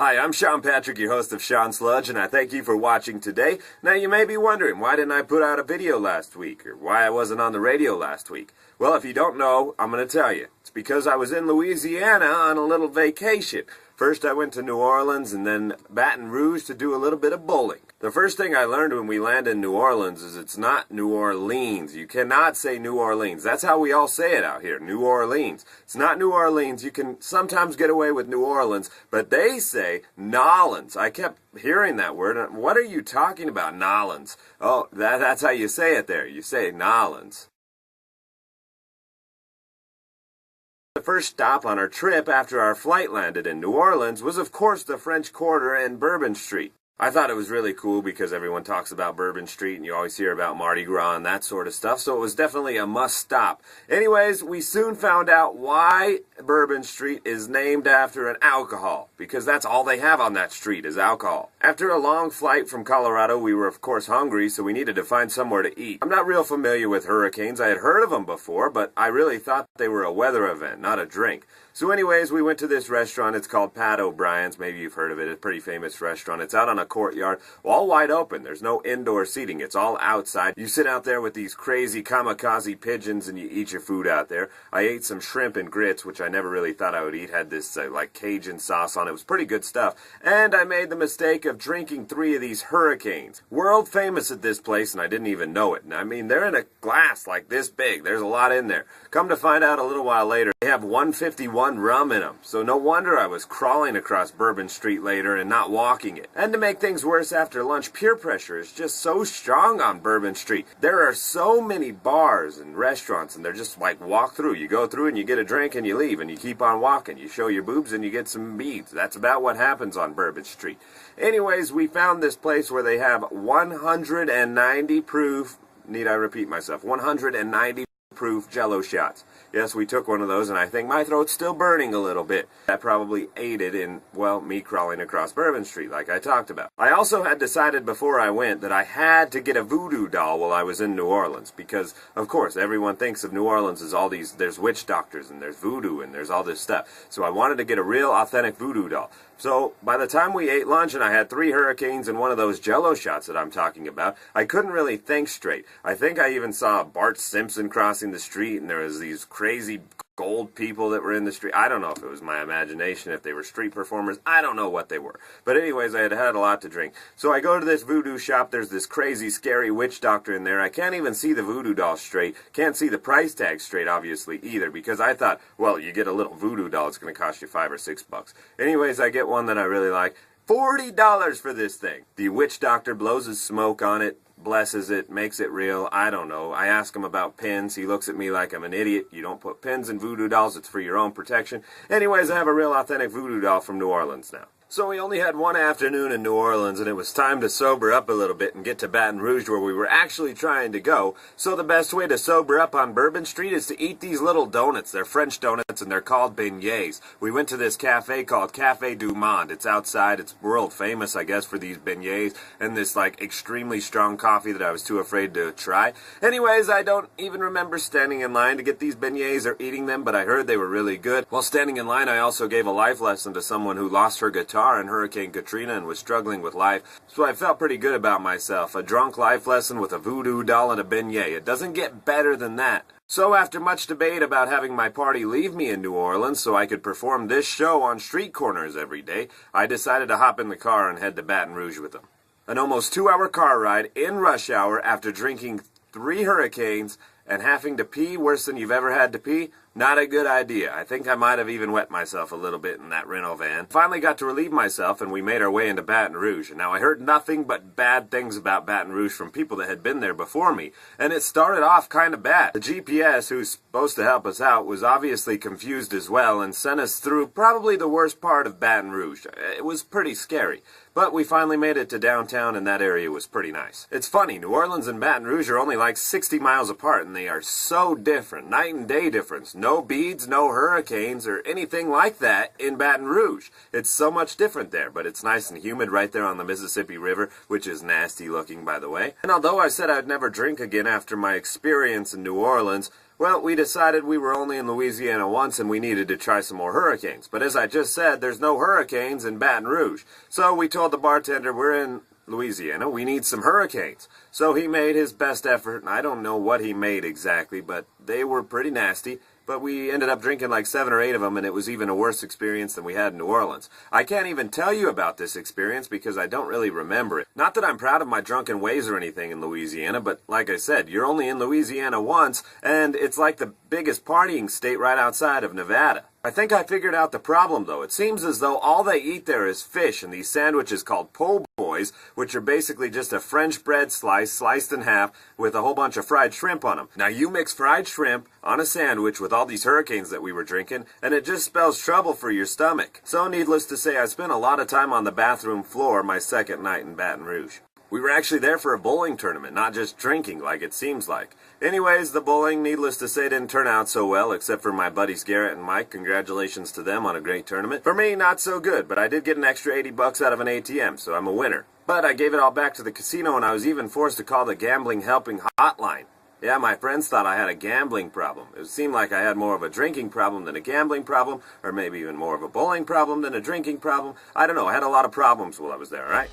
Hi, I'm Sean Patrick, your host of Shawn Sludge, and I thank you for watching today. Now, you may be wondering, why didn't I put out a video last week, or why I wasn't on the radio last week? Well, if you don't know, I'm going to tell you. It's because I was in Louisiana on a little vacation. First, I went to New Orleans and then Baton Rouge to do a little bit of bowling. The first thing I learned when we landed in New Orleans is it's not New Orleans. You cannot say New Orleans. That's how we all say it out here, New Orleans. It's not New Orleans. You can sometimes get away with New Orleans, but they say Nolans. I kept hearing that word. What are you talking about, Nolans? Oh, that's how you say it there. You say Nolans. The first stop on our trip after our flight landed in New Orleans was, of course, the French Quarter and Bourbon Street. I thought it was really cool because everyone talks about Bourbon Street and you always hear about Mardi Gras and that sort of stuff, so it was definitely a must stop. Anyways, we soon found out why Bourbon Street is named after an alcohol, because that's all they have on that street is alcohol. After a long flight from Colorado, we were of course hungry, so we needed to find somewhere to eat. I'm not real familiar with hurricanes. I had heard of them before, but I really thought they were a weather event, not a drink. So anyways, we went to this restaurant. It's called Pat O'Brien's. Maybe you've heard of it. It's a pretty famous restaurant. It's out on a courtyard, all wide open. There's no indoor seating. It's all outside. You sit out there with these crazy kamikaze pigeons and you eat your food out there. I ate some shrimp and grits, which I never really thought I would eat. Had this like Cajun sauce on it. It was pretty good stuff. And I made the mistake of drinking 3 of these hurricanes. World famous at this place, and I didn't even know it. I mean, they're in a glass like this big. There's a lot in there. Come to find out a little while later, they have 151 rum in them. So no wonder I was crawling across Bourbon Street later and not walking it. And to make things worse, after lunch, peer pressure is just so strong on Bourbon Street. There are so many bars and restaurants, and they're just like walk through. You go through and you get a drink and you leave, and you keep on walking. You show your boobs and you get some beads. That's about what happens on Bourbon Street. Anyways, we found this place where they have 190 proof, need I repeat myself, 190 proof Jello shots. Yes, we took one of those, and I think my throat's still burning a little bit. That probably aided in, well, me crawling across Bourbon Street like I talked about. I also had decided before I went that I had to get a voodoo doll while I was in New Orleans, because, of course, everyone thinks of New Orleans as all these, there's witch doctors, and there's voodoo, and there's all this stuff. So I wanted to get a real, authentic voodoo doll. So by the time we ate lunch and I had 3 hurricanes and one of those Jello shots that I'm talking about, I couldn't really think straight. I think I even saw Bart Simpson crossing the street, and there was these crazy gold people that were in the street. I don't know if it was my imagination, if they were street performers. I don't know what they were. But anyways, I had had a lot to drink. So I go to this voodoo shop. There's this crazy, scary witch doctor in there. I can't even see the voodoo doll straight. Can't see the price tag straight, obviously, either, because I thought, well, you get a little voodoo doll, it's going to cost you $5 or $6. Anyways, I get one that I really like. $40 for this thing. The witch doctor blows his smoke on it, blesses it, makes it real. I don't know. I ask him about pins. He looks at me like I'm an idiot. You don't put pins in voodoo dolls. It's for your own protection. Anyways, I have a real authentic voodoo doll from New Orleans now. So we only had one afternoon in New Orleans, and it was time to sober up a little bit and get to Baton Rouge, where we were actually trying to go. So the best way to sober up on Bourbon Street is to eat these little donuts. They're French donuts, and they're called beignets. We went to this cafe called Café du Monde. It's outside. It's world famous, I guess, for these beignets and this, like, extremely strong coffee that I was too afraid to try. Anyways, I don't even remember standing in line to get these beignets or eating them, but I heard they were really good. While standing in line, I also gave a life lesson to someone who lost her guitar in Hurricane Katrina and was struggling with life, so I felt pretty good about myself. A drunk life lesson with a voodoo doll and a beignet. It doesn't get better than that. So after much debate about having my party leave me in New Orleans so I could perform this show on street corners every day, I decided to hop in the car and head to Baton Rouge with them. An almost 2-hour car ride in rush hour after drinking 3 hurricanes and having to pee worse than you've ever had to pee? Not a good idea. I think I might have even wet myself a little bit in that rental van. Finally got to relieve myself, and we made our way into Baton Rouge. Now, I heard nothing but bad things about Baton Rouge from people that had been there before me, and it started off kind of bad. The GPS, who's supposed to help us out, was obviously confused as well and sent us through probably the worst part of Baton Rouge. It was pretty scary. But we finally made it to downtown, and that area was pretty nice. It's funny, New Orleans and Baton Rouge are only like 60 miles apart, and they are so different. Night and day difference. No beads, no hurricanes, or anything like that in Baton Rouge. It's so much different there, but it's nice and humid right there on the Mississippi River, which is nasty looking, by the way. And although I said I'd never drink again after my experience in New Orleans, Well, we decided we were only in Louisiana once and we needed to try some more hurricanes. But as I just said, there's no hurricanes in Baton Rouge. So we told the bartender we're in Louisiana, we need some hurricanes. So he made his best effort, and I don't know what he made exactly, but they were pretty nasty. But we ended up drinking like 7 or 8 of them, and it was even a worse experience than we had in New Orleans. I can't even tell you about this experience because I don't really remember it. Not that I'm proud of my drunken ways or anything in Louisiana, but like I said, you're only in Louisiana once, and it's like the biggest partying state right outside of Nevada. I think I figured out the problem, though. It seems as though all they eat there is fish and these sandwiches called po' boys, which are basically just a French bread slice sliced in half with a whole bunch of fried shrimp on them. Now, you mix fried shrimp on a sandwich with all these hurricanes that we were drinking, and it just spells trouble for your stomach. So, needless to say, I spent a lot of time on the bathroom floor my second night in Baton Rouge. We were actually there for a bowling tournament, not just drinking like it seems like. Anyways, the bowling, needless to say, didn't turn out so well, except for my buddies Garrett and Mike. Congratulations to them on a great tournament. For me, not so good, but I did get an extra 80 bucks out of an ATM, so I'm a winner. But I gave it all back to the casino, and I was even forced to call the gambling helping hotline. Yeah, my friends thought I had a gambling problem. It seemed like I had more of a drinking problem than a gambling problem, or maybe even more of a bowling problem than a drinking problem. I don't know, I had a lot of problems while I was there, all right?